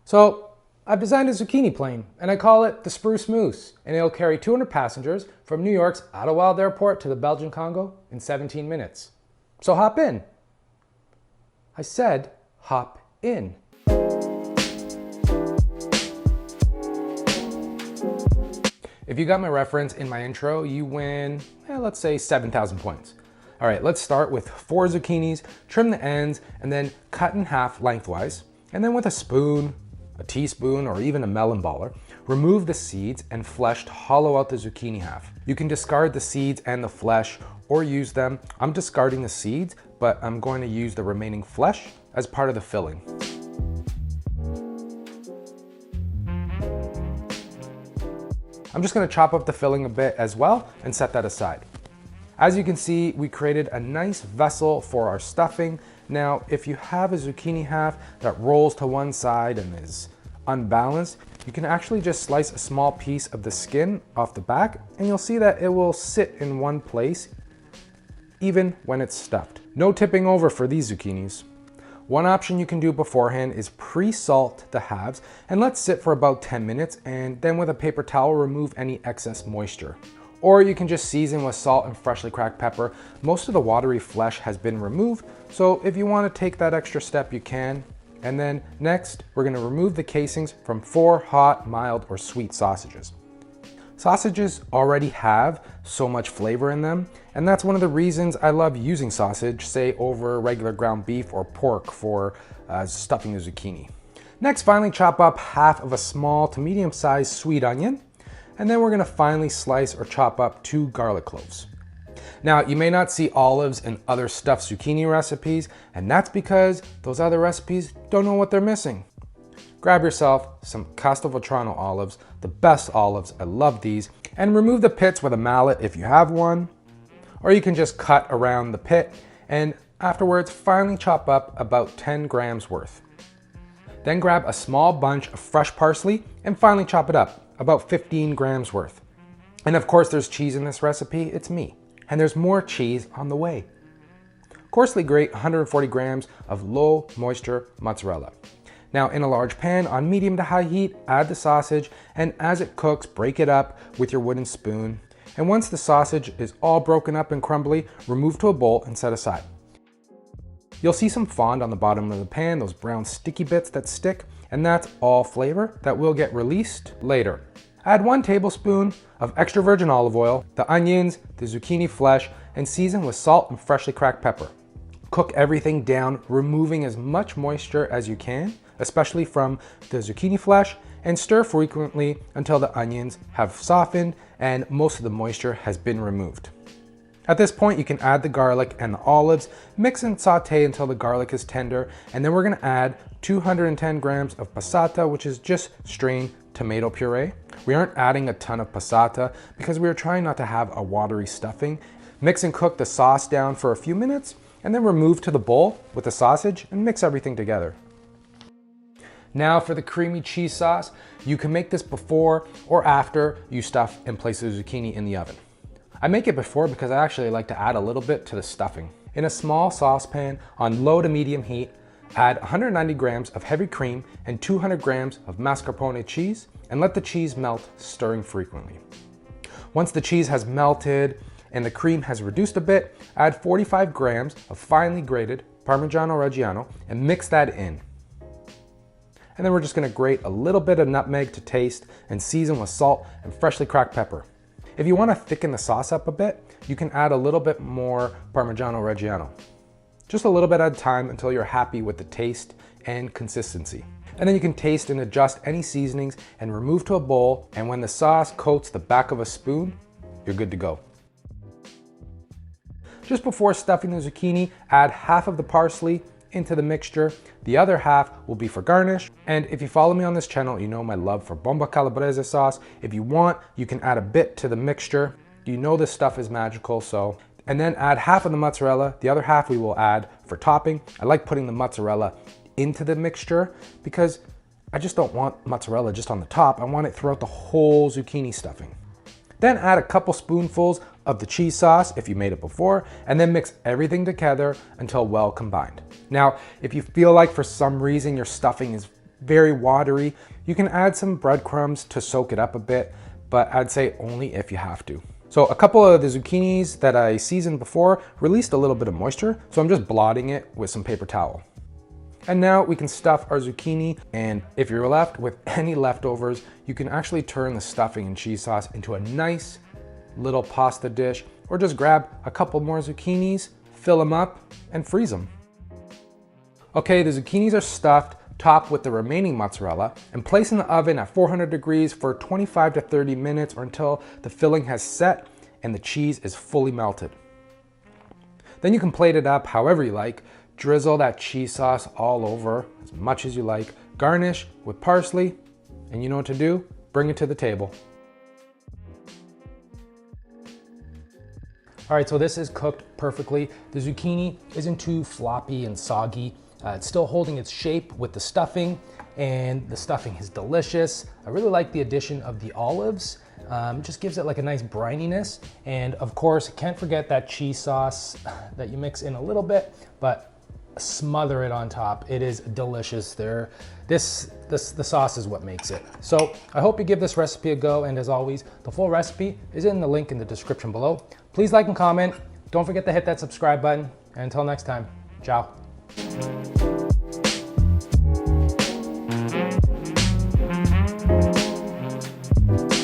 So I've designed a zucchini plane and I call it the Spruce Moose, and it'll carry 200 passengers from New York's Ottawa Airport to the Belgian Congo in 17 minutes. So hop in. I said hop in. If you got my reference in my intro, you win, let's say 7,000 points. All right, let's start with 4 zucchinis, trim the ends, and then cut in half lengthwise. And then with a spoon, a teaspoon, or even a melon baller, remove the seeds and flesh to hollow out the zucchini half. You can discard the seeds and the flesh or use them. I'm discarding the seeds, but I'm going to use the remaining flesh as part of the filling. I'm just going to chop up the filling a bit as well and set that aside. As you can see, we created a nice vessel for our stuffing. Now, if you have a zucchini half that rolls to one side and is unbalanced, you can actually just slice a small piece of the skin off the back and you'll see that it will sit in one place even when it's stuffed. No tipping over for these zucchinis. One option you can do beforehand is pre-salt the halves and let sit for about 10 minutes, and then with a paper towel remove any excess moisture. Or you can just season with salt and freshly cracked pepper. Most of the watery flesh has been removed, so if you want to take that extra step, you can. And then next, we're going to remove the casings from 4 hot, mild, or sweet sausages. Sausages already have so much flavor in them, and that's one of the reasons I love using sausage, say over regular ground beef or pork for stuffing the zucchini. Next, finally chop up half of a small to medium-sized sweet onion. And then we're gonna finely slice or chop up 2 garlic cloves. Now, you may not see olives in other stuffed zucchini recipes, and that's because those other recipes don't know what they're missing. Grab yourself some Castelvetrano olives, the best olives, I love these, and remove the pits with a mallet if you have one, or you can just cut around the pit, and afterwards finely chop up about 10 grams worth. Then grab a small bunch of fresh parsley and finely chop it up, about 15 grams worth. And of course there's cheese in this recipe, it's me. And there's more cheese on the way. Coarsely grate 140 grams of low moisture mozzarella. Now in a large pan on medium to high heat, add the sausage, and as it cooks, break it up with your wooden spoon. And once the sausage is all broken up and crumbly, remove to a bowl and set aside. You'll see some fond on the bottom of the pan, those brown sticky bits that stick, and that's all flavor that will get released later. Add 1 tablespoon of extra virgin olive oil, the onions, the zucchini flesh, and season with salt and freshly cracked pepper. Cook everything down, removing as much moisture as you can, especially from the zucchini flesh, and stir frequently until the onions have softened and most of the moisture has been removed. At this point, you can add the garlic and the olives, mix and saute until the garlic is tender, and then we're gonna add 210 grams of passata, which is just strained tomato puree. We aren't adding a ton of passata because we are trying not to have a watery stuffing. Mix and cook the sauce down for a few minutes, and then remove to the bowl with the sausage and mix everything together. Now for the creamy cheese sauce, you can make this before or after you stuff and place the zucchini in the oven. I make it before because I actually like to add a little bit to the stuffing. In a small saucepan on low to medium heat, add 190 grams of heavy cream and 200 grams of mascarpone cheese, and let the cheese melt, stirring frequently. Once the cheese has melted and the cream has reduced a bit, add 45 grams of finely grated Parmigiano Reggiano and mix that in. And then we're just gonna grate a little bit of nutmeg to taste and season with salt and freshly cracked pepper. If you want to thicken the sauce up a bit, you can add a little bit more Parmigiano Reggiano. Just a little bit at a time until you're happy with the taste and consistency. And then you can taste and adjust any seasonings and remove to a bowl, and when the sauce coats the back of a spoon, you're good to go. Just before stuffing the zucchini, add half of the parsley into the mixture. The other half will be for garnish. And if you follow me on this channel, you know my love for bomba calabrese sauce. If you want, you can add a bit to the mixture. You know this stuff is magical, so. And then add half of the mozzarella. The other half we will add for topping. I like putting the mozzarella into the mixture because I just don't want mozzarella just on the top. I want it throughout the whole zucchini stuffing. Then add a couple spoonfuls of the cheese sauce if you made it before, and then mix everything together until well combined. Now, if you feel like for some reason your stuffing is very watery. You can add some breadcrumbs to soak it up a bit, but I'd say only if you have to. So a couple of the zucchinis that I seasoned before released a little bit of moisture, so I'm just blotting it with some paper towel. And now we can stuff our zucchini, and if you're left with any leftovers, you can actually turn the stuffing and cheese sauce into a nice little pasta dish, or just grab a couple more zucchinis, fill them up, and freeze them. Okay, the zucchinis are stuffed, top with the remaining mozzarella, and place in the oven at 400 degrees for 25 to 30 minutes or until the filling has set and the cheese is fully melted. Then you can plate it up however you like, drizzle that cheese sauce all over as much as you like, garnish with parsley, and you know what to do, bring it to the table. All right, so this is cooked perfectly. The zucchini isn't too floppy and soggy. It's still holding its shape with the stuffing, and the stuffing is delicious. I really like the addition of the olives. It just gives it like a nice brininess. And of course, can't forget that cheese sauce that you mix in a little bit, but smother it on top. It is delicious there. The sauce is what makes it. So I hope you give this recipe a go, and as always, the full recipe is in the link in the description below. Please like and comment. Don't forget to hit that subscribe button. And until next time, ciao.